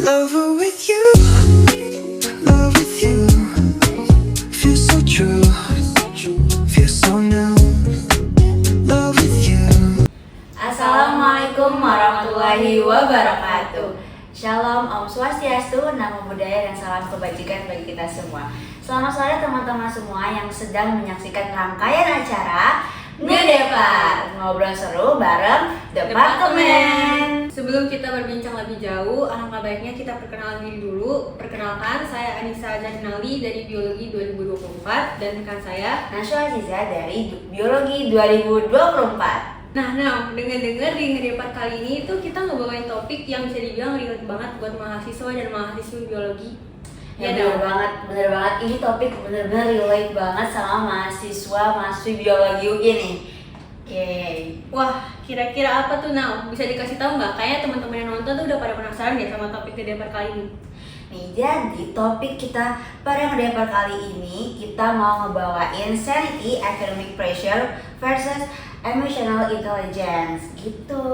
Lover with you, love with you. Feel so true, feel so new. Love with you. Assalamualaikum warahmatullahi wabarakatuh. Shalom, Om Swastiastu, Namo Buddhaya, dan salam kebajikan bagi kita semua. Selamat sore teman-teman semua yang sedang menyaksikan rangkaian acara Ngedepar, ngobrol seru bareng Departemen. Sebelum kita berbincang lebih jauh, alangkah baiknya kita perkenalan diri dulu. Perkenalkan, saya Anissa Zainali dari Biologi 2024 dan rekan saya Naswa Aziza dari Biologi 2024. Nah, dengar-dengar di Ngedepar kali ini itu kita ngebawain topik yang bisa dibilang relate banget buat mahasiswa dan mahasiswi biologi. Ya bener banget. Ini topik bener-bener relate banget sama mahasiswi biologi UI nih. Oke. Wah, kira-kira apa tuh Nah? Bisa dikasih tahu nggak? Kayaknya teman-teman yang nonton tuh udah pada penasaran ya sama topik Ngedepar kali ini. Nih, jadi topik kita pada Ngedepar kali ini kita mau ngebawain sanity, academic pressure versus emotional intelligence gitu.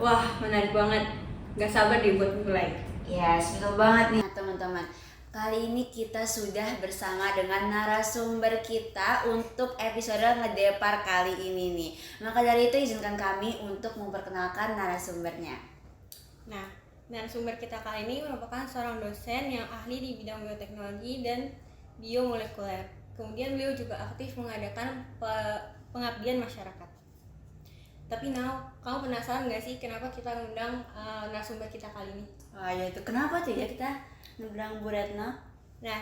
Wah, menarik banget. Gak sabar deh buat mulai. Yes, betul banget nih teman-teman. Kali ini kita sudah bersama dengan narasumber kita untuk episode Ngedepar kali ini nih. Maka dari itu izinkan kami untuk memperkenalkan narasumbernya. Nah, narasumber kita kali ini merupakan seorang dosen yang ahli di bidang bioteknologi dan biomolekuler. Kemudian beliau juga aktif mengadakan pengabdian masyarakat. Tapi kamu penasaran nggak sih kenapa kita ngundang narasumber kita kali ini? Wah ya itu kenapa tuh ya kita ngundang Bu Retno? Nah,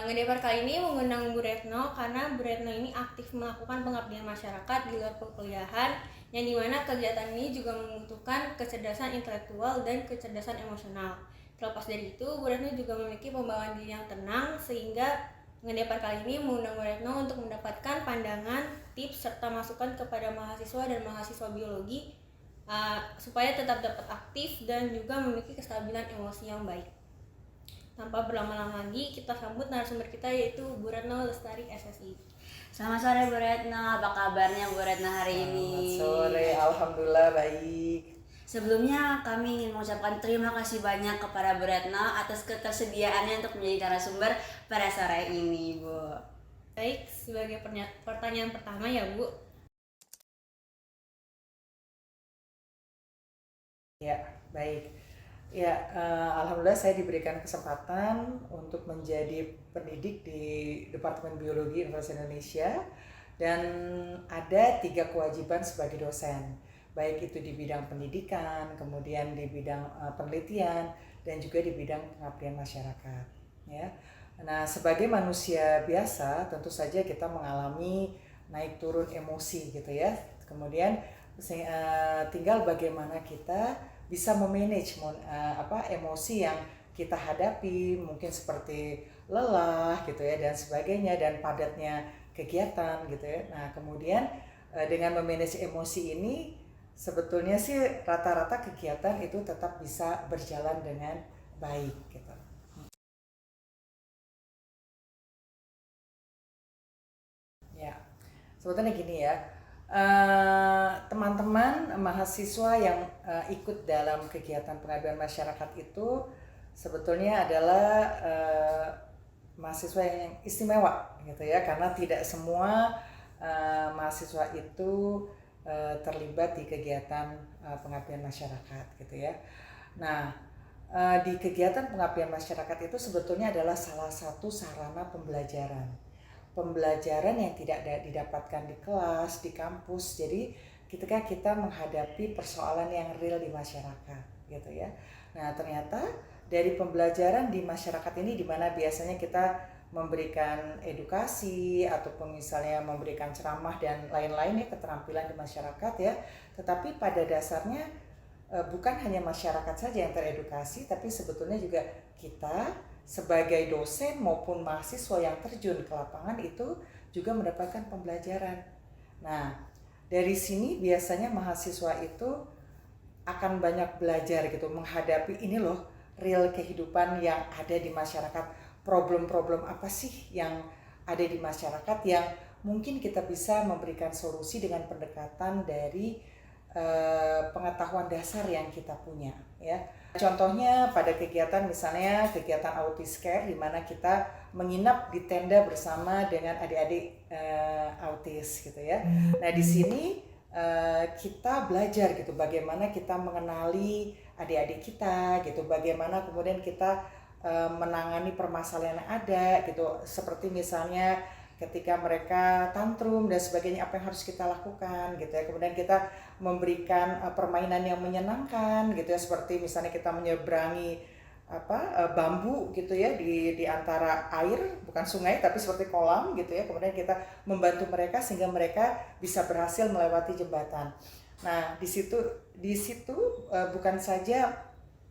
Ngedepar kali ini mengundang Bu Retno karena Bu Retno ini aktif melakukan pengabdian masyarakat di luar perkuliahan, yang dimana kegiatan ini juga membutuhkan kecerdasan intelektual dan kecerdasan emosional. Terlepas dari itu, Bu Retno juga memiliki pembawaan diri yang tenang, sehingga Ngedepar kali ini mengundang Bu Retno untuk mendapatkan pandangan, tips, serta masukan kepada mahasiswa dan mahasiswa biologi supaya tetap dapat aktif dan juga memiliki kestabilan emosi yang baik. Tanpa berlama-lama lagi, kita sambut narasumber kita yaitu Bu Retno Lestari SSI. Selamat sore Bu Retno, apa kabarnya Bu Retno hari ini? Selamat sore, alhamdulillah baik. Sebelumnya kami ingin mengucapkan terima kasih banyak kepada Bu Retno atas ketersediaannya untuk menjadi narasumber pada sore ini, Bu. Baik, sebagai pertanyaan pertama ya Bu. Ya, baik. Ya, alhamdulillah saya diberikan kesempatan untuk menjadi pendidik di Departemen Biologi Universitas Indonesia dan ada 3 kewajiban sebagai dosen. Baik itu di bidang pendidikan, kemudian di bidang penelitian, dan juga di bidang pengabdian masyarakat. Ya, nah sebagai manusia biasa tentu saja kita mengalami naik turun emosi gitu ya. Kemudian tinggal bagaimana kita bisa memanage emosi yang kita hadapi, mungkin seperti lelah gitu ya dan sebagainya dan padatnya kegiatan gitu ya. Nah kemudian dengan memanage emosi ini sebetulnya sih rata-rata kegiatan itu tetap bisa berjalan dengan baik gitu. Ya, sebetulnya gini ya, teman-teman mahasiswa yang ikut dalam kegiatan pengabdian masyarakat itu sebetulnya adalah mahasiswa yang istimewa gitu ya, karena tidak semua mahasiswa itu terlibat di kegiatan pengabdian masyarakat gitu ya. Nah, di kegiatan pengabdian masyarakat itu sebetulnya adalah salah satu sarana pembelajaran yang tidak didapatkan di kelas, di kampus. Jadi ketika kita menghadapi persoalan yang real di masyarakat gitu ya. Nah, ternyata dari pembelajaran di masyarakat ini di mana biasanya kita memberikan edukasi ataupun misalnya memberikan ceramah dan lain-lain ya, keterampilan di masyarakat ya. Tetapi pada dasarnya bukan hanya masyarakat saja yang teredukasi, tapi sebetulnya juga kita sebagai dosen maupun mahasiswa yang terjun ke lapangan itu juga mendapatkan pembelajaran. Nah, dari sini biasanya mahasiswa itu akan banyak belajar gitu, menghadapi ini loh real kehidupan yang ada di masyarakat. Problem-problem apa sih yang ada di masyarakat yang mungkin kita bisa memberikan solusi dengan pendekatan dari pengetahuan dasar yang kita punya ya. Contohnya pada kegiatan misalnya kegiatan Autis Care di mana kita menginap di tenda bersama dengan adik-adik autis gitu ya. Nah di sini kita belajar gitu bagaimana kita mengenali adik-adik kita gitu, bagaimana kemudian kita menangani permasalahan yang ada gitu, seperti misalnya ketika mereka tantrum dan sebagainya apa yang harus kita lakukan gitu ya. Kemudian kita memberikan permainan yang menyenangkan gitu ya, seperti misalnya kita menyeberangi bambu gitu ya di antara air, bukan sungai tapi seperti kolam gitu ya. Kemudian kita membantu mereka sehingga mereka bisa berhasil melewati jembatan. Nah, di situ bukan saja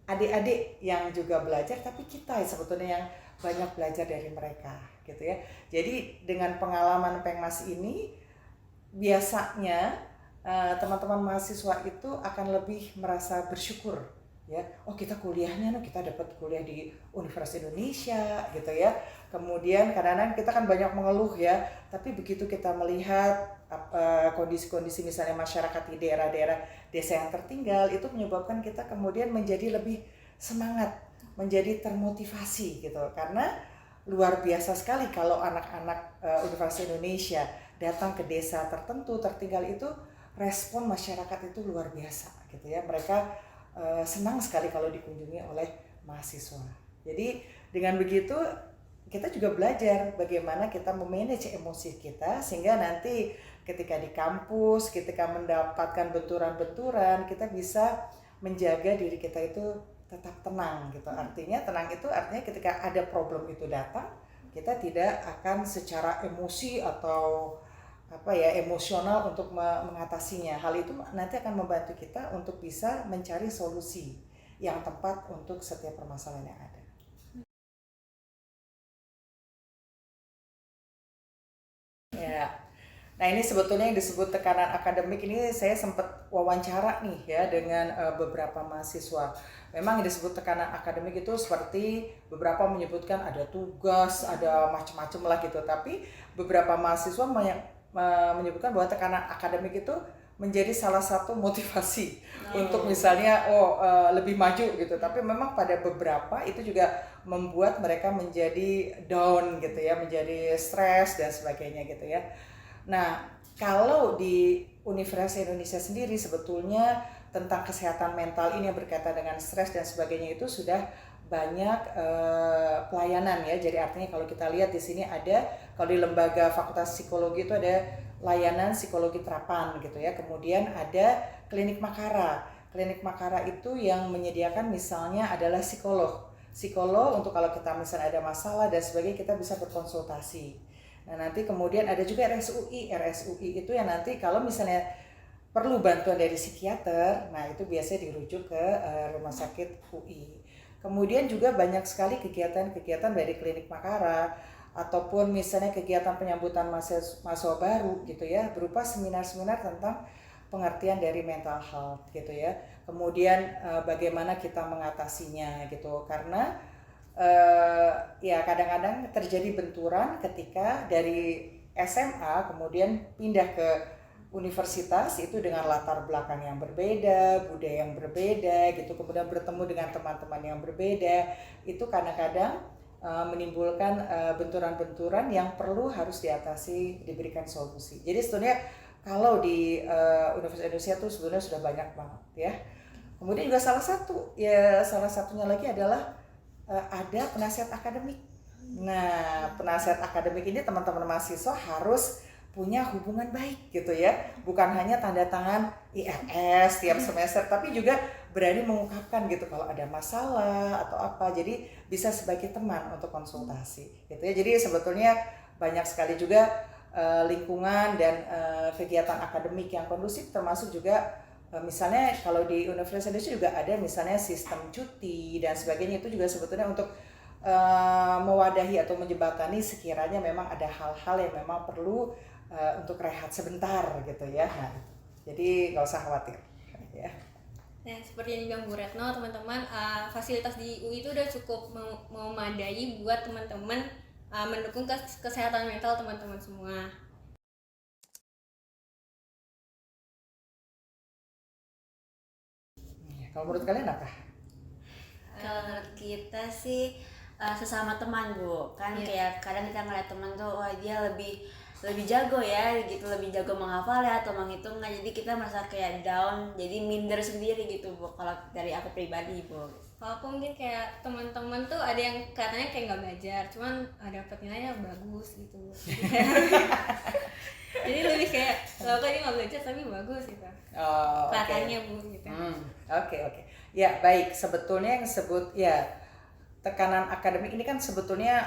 adik-adik yang juga belajar, tapi kita sebetulnya yang banyak belajar dari mereka gitu ya. Jadi dengan pengalaman Pengmas ini biasanya teman-teman mahasiswa itu akan lebih merasa bersyukur ya. Oh, kita kuliahnya kita dapat kuliah di Universitas Indonesia gitu ya. Kemudian kadang-kadang kita kan banyak mengeluh ya, tapi begitu kita melihat kondisi-kondisi misalnya masyarakat di daerah-daerah desa yang tertinggal, itu menyebabkan kita kemudian menjadi lebih semangat, menjadi termotivasi gitu. Karena luar biasa sekali kalau anak-anak Universitas Indonesia datang ke desa tertentu tertinggal, itu respon masyarakat itu luar biasa gitu ya. Mereka senang sekali kalau dikunjungi oleh mahasiswa. Jadi dengan begitu kita juga belajar bagaimana kita memanage emosi kita, sehingga nanti ketika di kampus, ketika mendapatkan benturan-benturan, kita bisa menjaga diri kita itu tetap tenang gitu. Artinya tenang itu artinya ketika ada problem itu datang, kita tidak akan secara emosi atau emosional untuk mengatasinya. Hal itu nanti akan membantu kita untuk bisa mencari solusi yang tepat untuk setiap permasalahan yang ada. Ya. Nah, ini sebetulnya yang disebut tekanan akademik ini saya sempat wawancara nih ya dengan beberapa mahasiswa. Memang yang disebut tekanan akademik itu seperti beberapa menyebutkan ada tugas, ada macam-macam lah gitu. Tapi beberapa mahasiswa menyebutkan bahwa tekanan akademik itu menjadi salah satu motivasi untuk misalnya lebih maju gitu. Tapi memang pada beberapa itu juga membuat mereka menjadi down gitu ya, menjadi stres dan sebagainya gitu ya. Nah, kalau di Universitas Indonesia sendiri sebetulnya tentang kesehatan mental ini yang berkaitan dengan stres dan sebagainya itu sudah banyak pelayanan ya. Jadi artinya kalau kita lihat di sini ada, kalau di lembaga Fakultas Psikologi itu ada layanan psikologi terapan gitu ya. Kemudian ada klinik Makara. Klinik Makara itu yang menyediakan misalnya adalah psikolog untuk kalau kita misalnya ada masalah dan sebagainya kita bisa berkonsultasi. Nah, nanti kemudian ada juga RSUI itu yang nanti kalau misalnya perlu bantuan dari psikiater, nah itu biasanya dirujuk ke rumah sakit UI. Kemudian juga banyak sekali kegiatan-kegiatan dari klinik Makara, ataupun misalnya kegiatan penyambutan mahasiswa baru gitu ya, berupa seminar-seminar tentang pengertian dari mental health gitu ya. Kemudian bagaimana kita mengatasinya gitu, karena ya kadang-kadang terjadi benturan ketika dari SMA kemudian pindah ke universitas itu dengan latar belakang yang berbeda, budaya yang berbeda gitu, kemudian bertemu dengan teman-teman yang berbeda, itu kadang-kadang menimbulkan benturan-benturan yang perlu harus diatasi, diberikan solusi. Jadi sebetulnya kalau di Universitas Indonesia itu sebenarnya sudah banyak banget ya. Kemudian juga salah satunya lagi adalah ada penasihat akademik. Nah, penasihat akademik ini teman-teman mahasiswa harus punya hubungan baik gitu ya. Bukan hanya tanda tangan IRS tiap semester, tapi juga berani mengungkapkan gitu kalau ada masalah atau apa. Jadi bisa sebagai teman untuk konsultasi gitu ya. Jadi sebetulnya banyak sekali juga lingkungan dan kegiatan akademik yang kondusif, termasuk juga misalnya kalau di Universitas Indonesia juga ada misalnya sistem cuti dan sebagainya, itu juga sebetulnya untuk mewadahi atau menjembatani sekiranya memang ada hal-hal yang memang perlu untuk rehat sebentar gitu ya. Nah, jadi nggak usah khawatir ya. Nah, seperti yang dibilang Bu Retno, teman-teman, fasilitas di UI itu udah cukup memadai buat teman-teman mendukung kesehatan mental teman-teman semua. Kalau menurut kalian apa? kita sih sesama teman Bu, kan kayak kadang kita ngeliat teman tuh wah dia lebih jago ya gitu, lebih jago menghafal ya atau menghitungnya, jadi kita merasa kayak down, jadi minder sendiri gitu Bu kalau dari aku pribadi Bu. Kalau aku mungkin kayak teman-teman tuh ada yang katanya kayak nggak belajar, cuman dapet nilainya bagus gitu. Jadi lebih kayak kalau kan dia nggak belajar tapi bagus gitu. Oh, Katanya Bu gitu. Oke. Ya baik, sebetulnya yang disebut ya tekanan akademik ini kan sebetulnya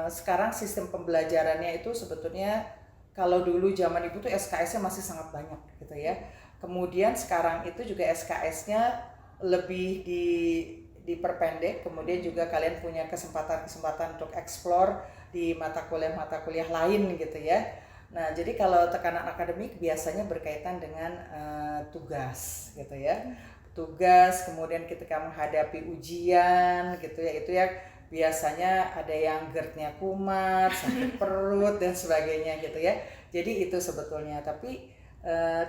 sekarang sistem pembelajarannya itu sebetulnya kalau dulu zaman ibu tuh SKS-nya masih sangat banyak gitu ya. Kemudian sekarang itu juga SKS-nya lebih diperpendek, kemudian juga kalian punya kesempatan untuk explore di mata kuliah lain gitu ya. Nah, jadi kalau tekanan akademik biasanya berkaitan dengan tugas gitu ya. Tugas, kemudian ketika menghadapi ujian gitu ya, itu ya biasanya ada yang GERD-nya kumat, sakit perut dan sebagainya gitu ya. Jadi itu sebetulnya, tapi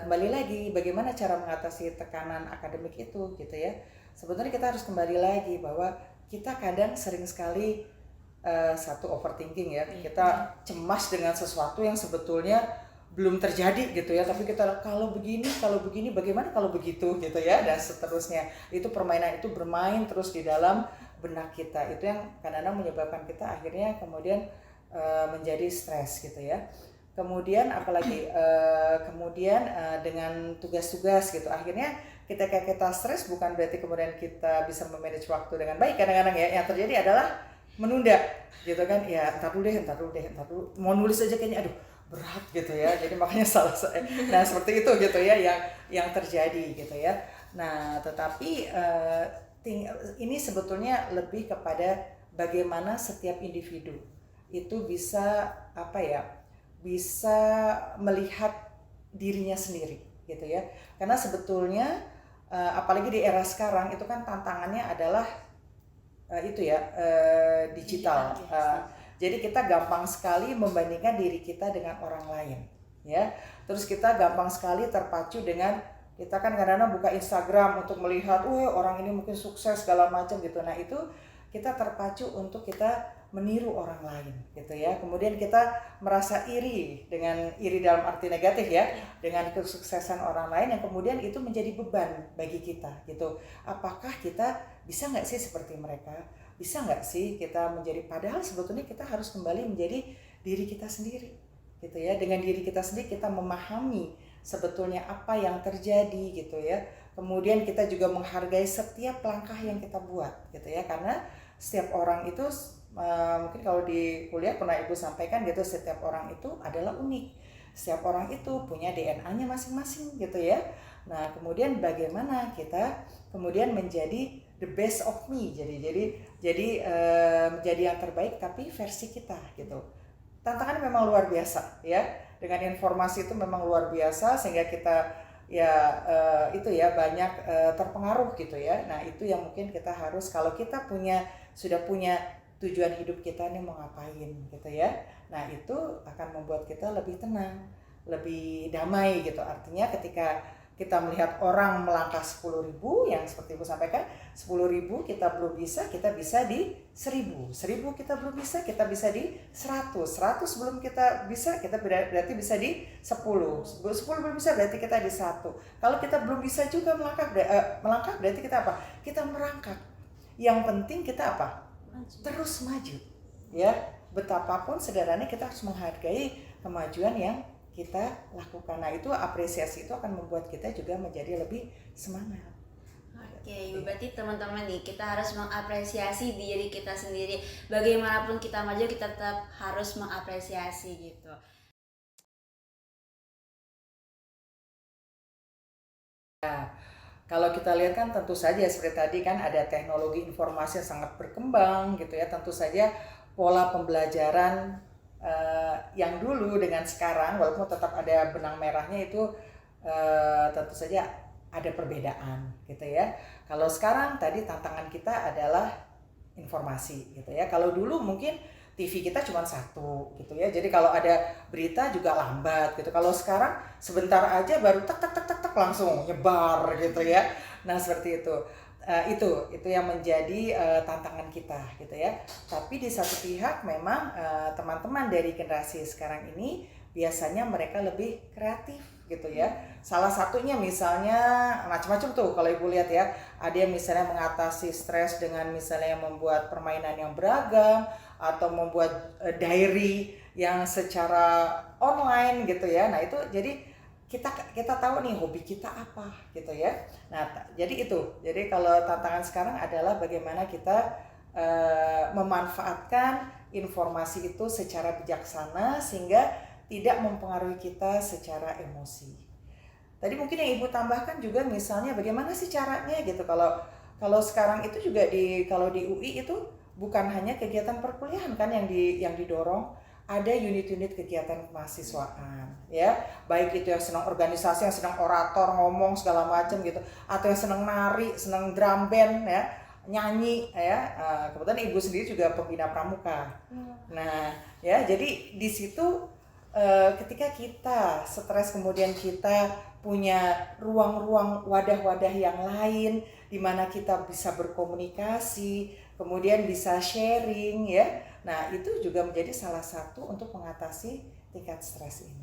kembali lagi bagaimana cara mengatasi tekanan akademik itu gitu ya. Sebetulnya kita harus kembali lagi bahwa kita kadang sering sekali satu overthinking ya, kita cemas dengan sesuatu yang sebetulnya belum terjadi gitu ya, tapi kita kalau begini bagaimana kalau begitu gitu ya, dan seterusnya. Itu permainan itu bermain terus di dalam benak kita, itu yang kadang-kadang menyebabkan kita akhirnya kemudian menjadi stres gitu ya. Kemudian apalagi dengan tugas-tugas gitu, akhirnya ketika kita stres bukan berarti kemudian kita bisa memanage waktu dengan baik. Kadang-kadang ya yang terjadi adalah menunda gitu kan, ya ntar dulu mau nulis aja kayaknya aduh berat gitu ya, jadi makanya nah seperti itu gitu ya yang terjadi gitu ya. Nah tetapi ini sebetulnya lebih kepada bagaimana setiap individu itu bisa bisa melihat dirinya sendiri gitu ya. Karena sebetulnya apalagi di era sekarang itu kan tantangannya adalah digital. Jadi kita gampang sekali membandingkan diri kita dengan orang lain ya. Terus kita gampang sekali terpacu dengan, kita kan kadang-kadang buka Instagram untuk melihat orang ini mungkin sukses segala macam gitu. Nah itu kita terpacu untuk kita meniru orang lain gitu ya. Kemudian kita merasa iri dalam arti negatif ya, dengan kesuksesan orang lain yang kemudian itu menjadi beban bagi kita gitu. Apakah kita bisa nggak sih seperti mereka? Bisa nggak sih kita menjadi, padahal sebetulnya kita harus kembali menjadi diri kita sendiri gitu ya. Dengan diri kita sendiri kita memahami sebetulnya apa yang terjadi gitu ya. Kemudian kita juga menghargai setiap langkah yang kita buat gitu ya, karena setiap orang itu mungkin kalau di kuliah pernah Ibu sampaikan gitu, setiap orang itu adalah unik, setiap orang itu punya DNA-nya masing-masing gitu ya. Nah kemudian bagaimana kita kemudian menjadi the best of me, jadi menjadi yang terbaik tapi versi kita gitu. Tantangannya memang luar biasa ya, dengan informasi itu memang luar biasa sehingga kita banyak terpengaruh gitu ya. Nah itu yang mungkin kita harus, kalau kita sudah punya tujuan hidup kita nih mau ngapain gitu ya. Nah itu akan membuat kita lebih tenang, lebih damai gitu. Artinya ketika kita melihat orang melangkah 10.000 yang seperti Ibu sampaikan, 10.000 kita belum bisa, kita bisa di 1.000 kita belum bisa, kita bisa di 100 belum kita bisa, kita berarti bisa di 10 belum bisa, berarti kita di 1. Kalau kita belum bisa juga melangkah berarti kita apa? Kita merangkak. Yang penting kita apa? Terus maju ya. Betapapun sederhananya kita harus menghargai kemajuan yang kita lakukan. Nah itu apresiasi itu akan membuat kita juga menjadi lebih semangat. Oke, berarti teman-teman nih kita harus mengapresiasi diri kita sendiri. Bagaimanapun kita maju kita tetap harus mengapresiasi gitu. Nah, kalau kita lihat kan tentu saja seperti tadi kan ada teknologi informasi yang sangat berkembang gitu ya. Tentu saja pola pembelajaran yang dulu dengan sekarang walaupun tetap ada benang merahnya itu tentu saja ada perbedaan gitu ya. Kalau sekarang tadi tantangan kita adalah informasi gitu ya. Kalau dulu mungkin TV kita cuma satu gitu ya. Jadi kalau ada berita juga lambat gitu. Kalau sekarang sebentar aja baru tak langsung nyebar gitu ya. Nah seperti itu. itu yang menjadi tantangan kita gitu ya. Tapi di satu pihak memang teman-teman dari generasi sekarang ini biasanya mereka lebih kreatif gitu ya. Salah satunya misalnya macam-macam tuh kalau ibu lihat ya, ada yang misalnya mengatasi stres dengan misalnya membuat permainan yang beragam atau membuat diary yang secara online gitu ya. Nah itu jadi kita tahu nih hobi kita apa gitu ya. Nah jadi itu, jadi kalau tantangan sekarang adalah bagaimana kita memanfaatkan informasi itu secara bijaksana sehingga tidak mempengaruhi kita secara emosi. Tadi mungkin yang ibu tambahkan juga misalnya bagaimana sih caranya gitu, kalau sekarang itu juga kalau di UI itu bukan hanya kegiatan perkuliahan kan yang didorong, ada unit-unit kegiatan kemahasiswaan ya, baik itu yang senang organisasi, yang senang orator, ngomong segala macam gitu, atau yang senang nari, senang drum band ya, nyanyi ya. Kebetulan ibu sendiri juga pembina pramuka. Nah ya, jadi di situ ketika kita stres kemudian kita punya ruang-ruang wadah-wadah yang lain di mana kita bisa berkomunikasi, kemudian bisa sharing ya. Nah, itu juga menjadi salah satu untuk mengatasi tingkat stres ini.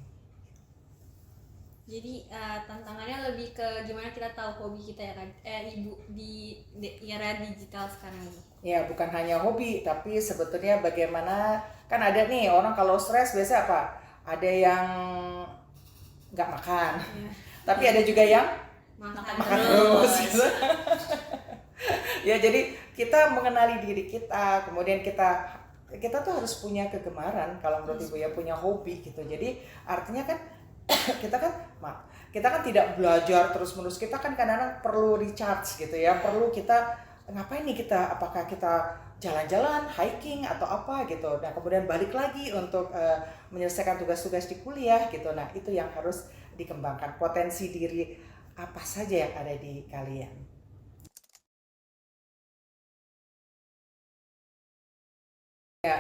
Jadi tantangannya lebih ke gimana kita tahu hobi kita ya Ibu di era digital sekarang ini. Ya, bukan hanya hobi, tapi sebetulnya bagaimana, kan ada nih orang kalau stres biasa apa? Ada yang nggak makan, tapi ada juga yang makan terus. Gitu. Ya, jadi kita mengenali diri kita, kemudian kita tuh harus punya kegemaran kalau menurut ibu ya, punya hobi gitu. Jadi artinya kan kita kan tidak belajar terus-menerus, kita kan kadang-kadang perlu recharge gitu ya, perlu kita ngapain nih, apakah kita jalan-jalan, hiking atau apa gitu. Nah kemudian balik lagi untuk menyelesaikan tugas-tugas di kuliah gitu. Nah itu yang harus dikembangkan, potensi diri apa saja yang ada di kalian. Ya,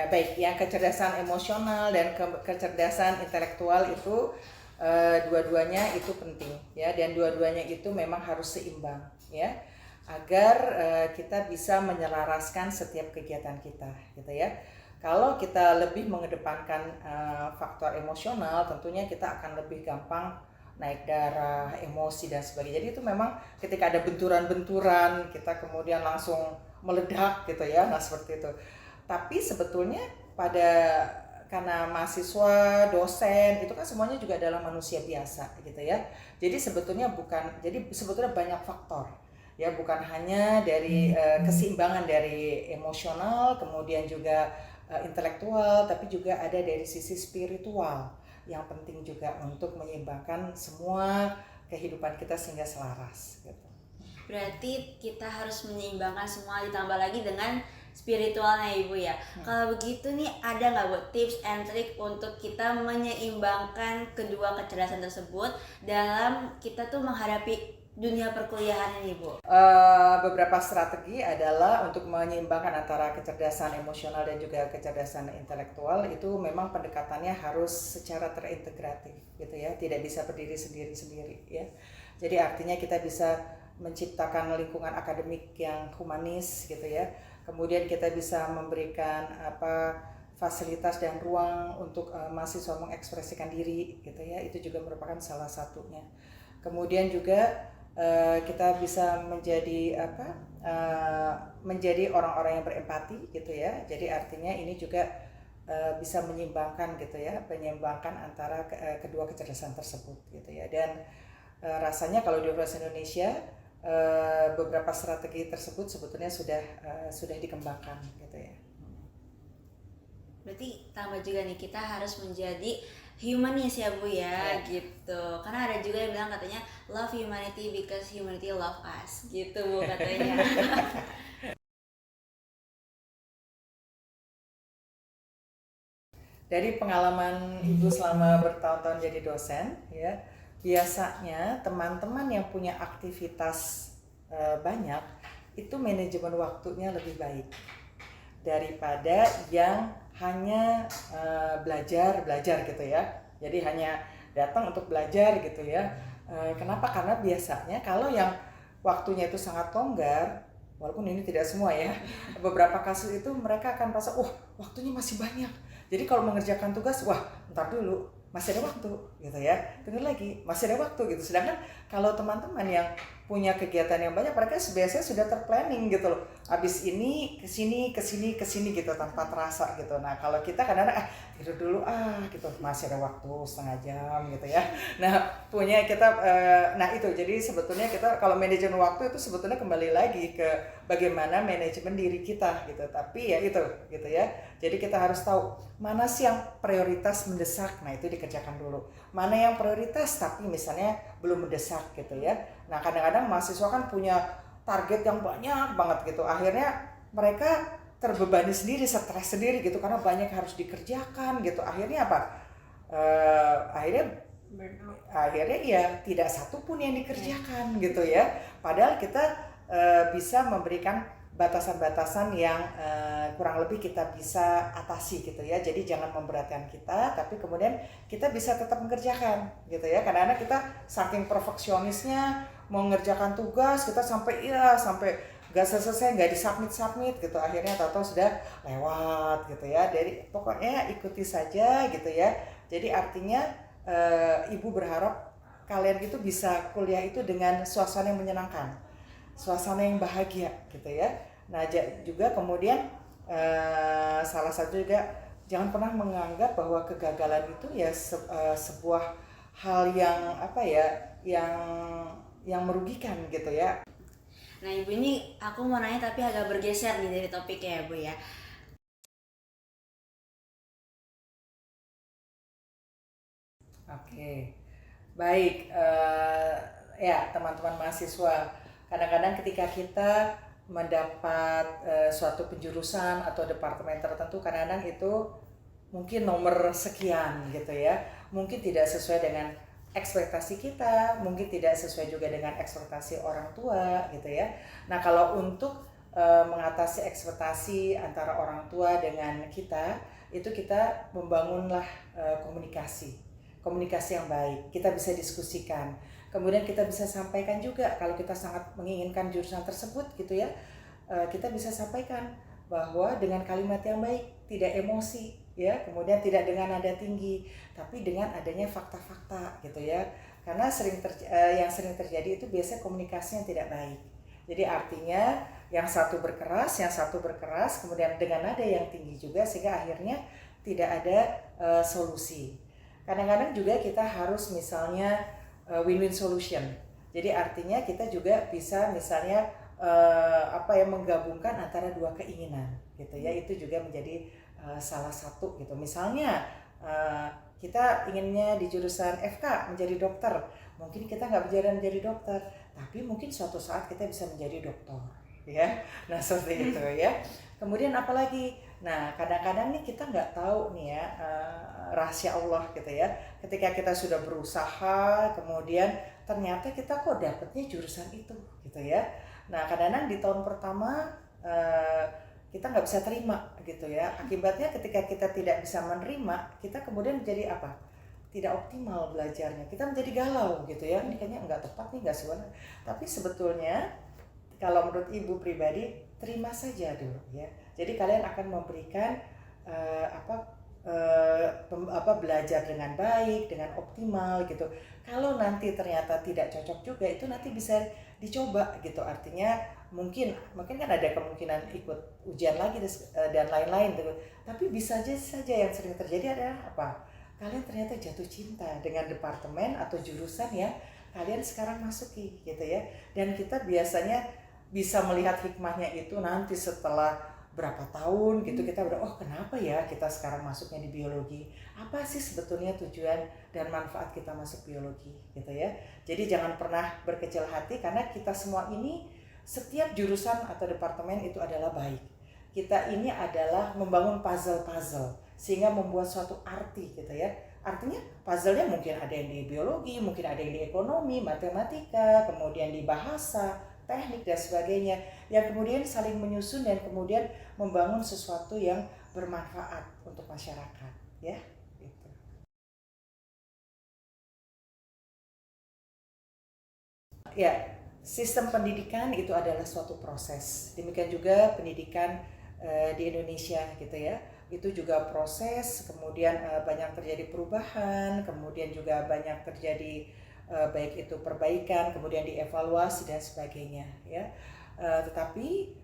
baik, yang kecerdasan emosional dan kecerdasan intelektual itu dua-duanya itu penting ya, dan dua-duanya itu memang harus seimbang ya, agar kita bisa menyelaraskan setiap kegiatan kita gitu ya. Kalau kita lebih mengedepankan faktor emosional, tentunya kita akan lebih gampang naik darah, emosi dan sebagainya. Jadi itu memang ketika ada benturan-benturan kita kemudian langsung meledak gitu ya, nah seperti itu. Tapi sebetulnya karena mahasiswa, dosen itu kan semuanya juga adalah manusia biasa gitu ya. Jadi sebetulnya banyak faktor ya, bukan hanya dari keseimbangan dari emosional, kemudian juga intelektual, tapi juga ada dari sisi spiritual yang penting juga untuk menyeimbangkan semua kehidupan kita sehingga selaras gitu. Berarti kita harus menyeimbangkan semua, ditambah lagi dengan spiritualnya Ibu ya. Kalau begitu nih, ada nggak Bu tips and trick untuk kita menyeimbangkan kedua kecerdasan tersebut dalam kita tuh menghadapi dunia perkuliahan ini Bu? Beberapa strategi adalah untuk menyeimbangkan antara kecerdasan emosional dan juga kecerdasan intelektual. Itu memang pendekatannya harus secara terintegratif gitu ya, tidak bisa berdiri sendiri-sendiri ya. Jadi artinya kita bisa menciptakan lingkungan akademik yang humanis gitu ya. Kemudian kita bisa memberikan fasilitas dan ruang untuk mahasiswa mengekspresikan diri gitu ya. Itu juga merupakan salah satunya. Kemudian juga kita bisa menjadi orang-orang yang berempati gitu ya. Jadi artinya ini juga bisa menyeimbangkan gitu ya, menyeimbangkan antara kedua kecerdasan tersebut gitu ya. Dan rasanya kalau di Universitas Indonesia beberapa strategi tersebut sebetulnya sudah dikembangkan gitu ya. Berarti tambah juga nih, kita harus menjadi humanis ya Bu ya, gitu. Karena ada juga yang bilang katanya love humanity because humanity love us gitu Bu katanya. Dari pengalaman Ibu selama bertahun-tahun jadi dosen ya, biasanya teman-teman yang punya aktivitas banyak itu manajemen waktunya lebih baik daripada yang hanya belajar gitu ya. Jadi hanya datang untuk belajar gitu ya. Kenapa? Karena biasanya kalau yang waktunya itu sangat longgar, walaupun ini tidak semua ya, beberapa kasus itu mereka akan merasa, wah waktunya masih banyak. Jadi kalau mengerjakan tugas, wah ntar dulu, masih ada waktu gitu ya, tunggu lagi, masih ada waktu gitu. Sedangkan kalau teman-teman yang punya kegiatan yang banyak, mereka biasanya sudah terplanning gitu loh. Abis ini kesini gitu tanpa terasa gitu. Nah kalau kita kadang-kadang tidur dulu gitu, masih ada waktu setengah jam gitu ya. Nah punya kita, nah itu jadi sebetulnya kita kalau manajemen waktu itu sebetulnya kembali lagi ke bagaimana manajemen diri kita gitu. Tapi ya itu gitu ya. Jadi kita harus tahu mana sih yang prioritas mendesak, nah itu dikerjakan dulu. Mana yang prioritas tapi misalnya belum mendesak gitu ya. Nah kadang-kadang mahasiswa kan punya target yang banyak banget gitu. Akhirnya mereka terbebani sendiri, stres sendiri gitu karena banyak harus dikerjakan gitu. Akhirnya apa? Akhirnya ya tidak satu pun yang dikerjakan gitu ya. Padahal kita bisa memberikan batasan-batasan yang kurang lebih kita bisa atasi gitu ya. Jadi jangan memberatkan kita, tapi kemudian kita bisa tetap mengerjakan gitu ya. Kadang-kadang kita saking perfeksionisnya mengerjakan tugas, kita sampai nggak selesai, nggak disubmit gitu. Akhirnya tahu-tahu sudah lewat gitu ya. Jadi pokoknya ikuti saja gitu ya. Jadi artinya ibu berharap kalian itu bisa kuliah itu dengan suasana yang menyenangkan, suasana yang bahagia gitu ya. Nah juga kemudian salah satu juga jangan pernah menganggap bahwa kegagalan itu ya sebuah hal yang apa ya, yang merugikan gitu ya. Nah Ibu, ini aku mau nanya tapi agak bergeser nih dari topiknya ya Bu ya. Oke, baik ya teman-teman mahasiswa, kadang-kadang ketika kita mendapat suatu penjurusan atau departemen tertentu, kadang-kadang itu mungkin nomor sekian gitu ya, mungkin tidak sesuai dengan ekspektasi kita, mungkin tidak sesuai juga dengan ekspektasi orang tua gitu ya. Nah kalau untuk mengatasi ekspektasi antara orang tua dengan kita, itu kita membangunlah komunikasi yang baik. Kita bisa diskusikan, kemudian kita bisa sampaikan juga kalau kita sangat menginginkan jurusan tersebut gitu ya. Kita bisa sampaikan bahwa dengan kalimat yang baik, tidak emosi ya, kemudian tidak dengan nada tinggi, tapi dengan adanya fakta-fakta gitu ya. Karena yang sering terjadi itu biasanya komunikasi yang tidak baik. Jadi artinya yang satu berkeras, kemudian dengan nada yang tinggi juga, sehingga akhirnya tidak ada solusi. Kadang-kadang juga kita harus misalnya win-win solution. Jadi artinya kita juga bisa misalnya menggabungkan antara dua keinginan gitu ya. Itu juga menjadi salah satu gitu. Misalnya kita inginnya di jurusan FK menjadi dokter, mungkin kita nggak menjadi dokter, tapi mungkin suatu saat kita bisa menjadi dokter ya. Nah seperti itu ya. Kemudian apalagi, nah kadang-kadang nih kita nggak tahu nih ya rahasia Allah gitu ya. Ketika kita sudah berusaha, kemudian ternyata kita kok dapetnya jurusan itu gitu ya. Nah kadang-kadang di tahun pertama kita nggak bisa terima gitu ya. Akibatnya ketika kita tidak bisa menerima, kita kemudian menjadi apa? Tidak optimal belajarnya. Kita menjadi galau gitu ya. Ini kayaknya nggak tepat nih, nggak sesuai. Tapi sebetulnya kalau menurut ibu pribadi, terima saja dulu ya. Jadi kalian akan memberikan belajar dengan baik, dengan optimal gitu. Kalau nanti ternyata tidak cocok juga, itu nanti bisa dicoba gitu. Artinya mungkin kan ada kemungkinan ikut ujian lagi dan lain-lain gitu. Tapi bisa saja yang sering terjadi adalah apa? Kalian ternyata jatuh cinta dengan departemen atau jurusan yang kalian sekarang masuki gitu ya. Dan kita biasanya bisa melihat hikmahnya itu nanti setelah berapa tahun gitu, kita udah kenapa ya kita sekarang masuknya di biologi, apa sih sebetulnya tujuan dan manfaat kita masuk biologi gitu ya. Jadi jangan pernah berkecil hati, karena kita semua ini, setiap jurusan atau departemen itu adalah baik. Kita ini adalah membangun puzzle sehingga membuat suatu arti gitu ya. Artinya puzzle-nya mungkin ada yang di biologi, mungkin ada yang di ekonomi, matematika, kemudian di bahasa, teknik dan sebagainya, yang kemudian saling menyusun dan kemudian membangun sesuatu yang bermanfaat untuk masyarakat ya gitu. Ya, sistem pendidikan itu adalah suatu proses. Demikian juga pendidikan di Indonesia gitu ya. Itu juga proses, kemudian banyak terjadi perubahan, kemudian juga banyak terjadi baik itu perbaikan, kemudian dievaluasi dan sebagainya ya. Tetapi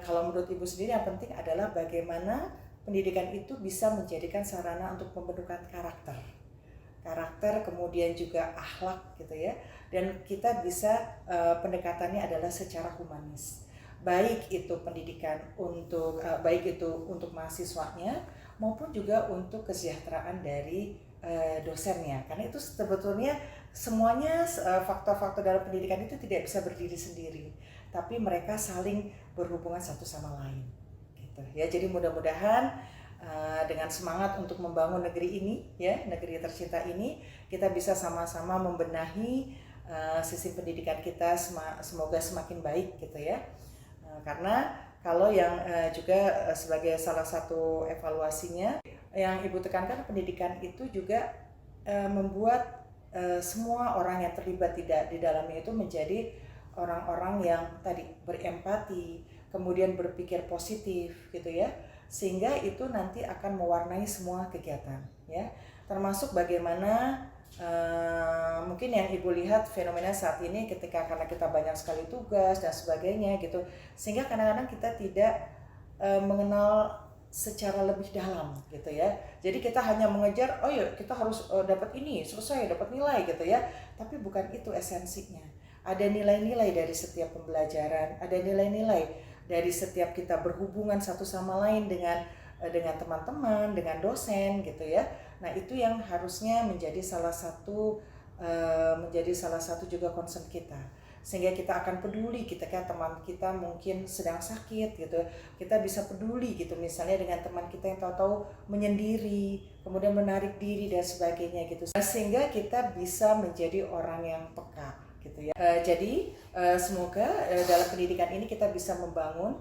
kalau menurut Ibu sendiri yang penting adalah bagaimana pendidikan itu bisa menjadikan sarana untuk pembentukan karakter, kemudian juga akhlak gitu ya. Dan kita bisa pendekatannya adalah secara humanis. Baik itu pendidikan untuk baik itu untuk mahasiswanya maupun juga untuk kesejahteraan dari dosennya. Karena itu sebetulnya semuanya faktor-faktor dalam pendidikan itu tidak bisa berdiri sendiri, tapi mereka saling berhubungan satu sama lain. Gitu ya. Jadi mudah-mudahan dengan semangat untuk membangun negeri ini ya, negeri tercinta ini, kita bisa sama-sama membenahi sistem pendidikan kita semoga semakin baik gitu ya. Karena kalau yang juga sebagai salah satu evaluasinya yang Ibu tekankan, pendidikan itu juga membuat semua orang yang terlibat di dalamnya itu menjadi orang-orang yang tadi berempati, kemudian berpikir positif gitu ya, sehingga itu nanti akan mewarnai semua kegiatan ya, termasuk bagaimana mungkin yang Ibu lihat fenomena saat ini ketika karena kita banyak sekali tugas dan sebagainya gitu, sehingga kadang-kadang kita tidak mengenal secara lebih dalam gitu ya. Jadi kita hanya mengejar, oh ya kita harus dapat ini, selesai dapat nilai gitu ya. Tapi bukan itu esensinya. Ada nilai-nilai dari setiap pembelajaran, ada nilai-nilai dari setiap kita berhubungan satu sama lain dengan teman-teman, dengan dosen gitu ya. Nah, itu yang harusnya menjadi salah satu juga concern kita. Sehingga kita akan peduli ketika teman kita mungkin sedang sakit gitu, kita bisa peduli gitu misalnya dengan teman kita yang tahu-tahu menyendiri, kemudian menarik diri dan sebagainya gitu, sehingga kita bisa menjadi orang yang peka gitu ya. Jadi semoga dalam pendidikan ini kita bisa membangun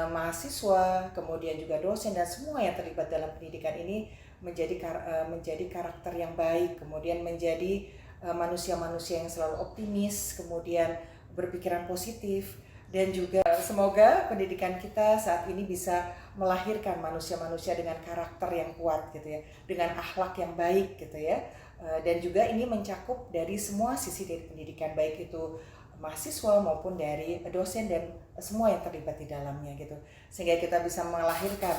mahasiswa, kemudian juga dosen dan semua yang terlibat dalam pendidikan ini menjadi karakter yang baik, kemudian menjadi manusia-manusia yang selalu optimis, kemudian berpikiran positif, dan juga semoga pendidikan kita saat ini bisa melahirkan manusia-manusia dengan karakter yang kuat gitu ya, dengan akhlak yang baik gitu ya, dan juga ini mencakup dari semua sisi dari pendidikan, baik itu mahasiswa maupun dari dosen dan semua yang terlibat di dalamnya gitu, sehingga kita bisa melahirkan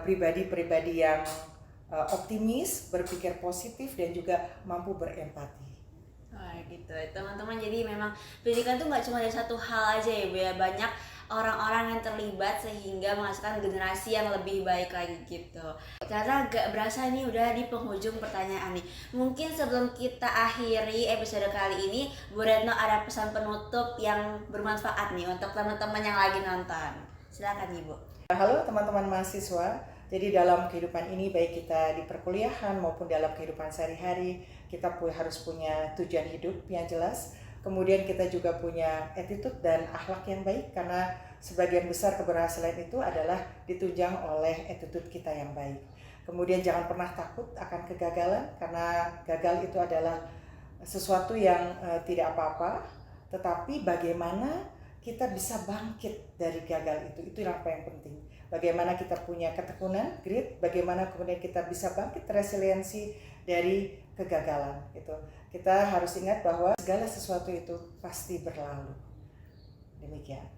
pribadi-pribadi yang optimis, berpikir positif dan juga mampu berempati. Wah gitu teman-teman, jadi memang pendidikan tuh nggak cuma dari satu hal aja ya Bu ya, banyak orang-orang yang terlibat sehingga menghasilkan generasi yang lebih baik lagi gitu. Ternyata gak berasa nih udah di penghujung pertanyaan nih. Mungkin sebelum kita akhiri episode kali ini, Bu Retno ada pesan penutup yang bermanfaat nih untuk teman-teman yang lagi nonton. Silakan Ibu. Halo teman-teman mahasiswa. Jadi dalam kehidupan ini, baik kita di perkuliahan maupun dalam kehidupan sehari-hari, kita harus punya tujuan hidup yang jelas. Kemudian kita juga punya attitude dan akhlak yang baik, karena sebagian besar keberhasilan itu adalah ditunjang oleh attitude kita yang baik. Kemudian jangan pernah takut akan kegagalan, karena gagal itu adalah sesuatu yang tidak apa-apa, tetapi bagaimana kita bisa bangkit dari gagal itu yang penting. Bagaimana kita punya ketekunan, grit, bagaimana kemudian kita bisa bangkit resiliensi dari kegagalan gitu. Kita harus ingat bahwa segala sesuatu itu pasti berlalu. Demikian.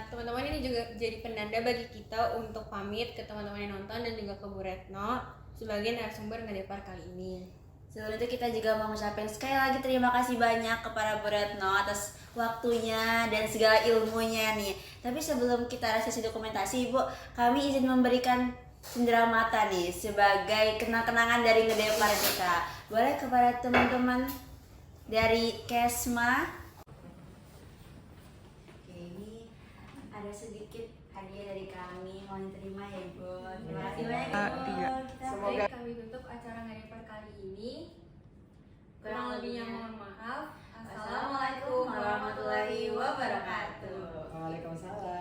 Teman-teman, ini juga jadi penanda bagi kita untuk pamit ke teman-teman yang nonton dan juga ke Bu Retno sebagai narasumber Ngedepar kali ini. Sebelum itu kita juga mau ngucapin sekali lagi terima kasih banyak kepada Bu Retno atas waktunya dan segala ilmunya nih. Tapi sebelum kita sesi dokumentasi Ibu, kami izin memberikan cenderamata nih sebagai kenang-kenangan dari Ngedepar kita. Boleh kepada teman-teman dari Kesma. Oke, ini ada sedikit hadiah dari kami, mau diterima ya Ibu. Terima kasih banyak Ibu. Semoga kami tutup acara Ngedepar kali ini. Kurang lebihnya mohon maaf. Assalamualaikum warahmatullahi wabarakatuh. Waalaikumsalam.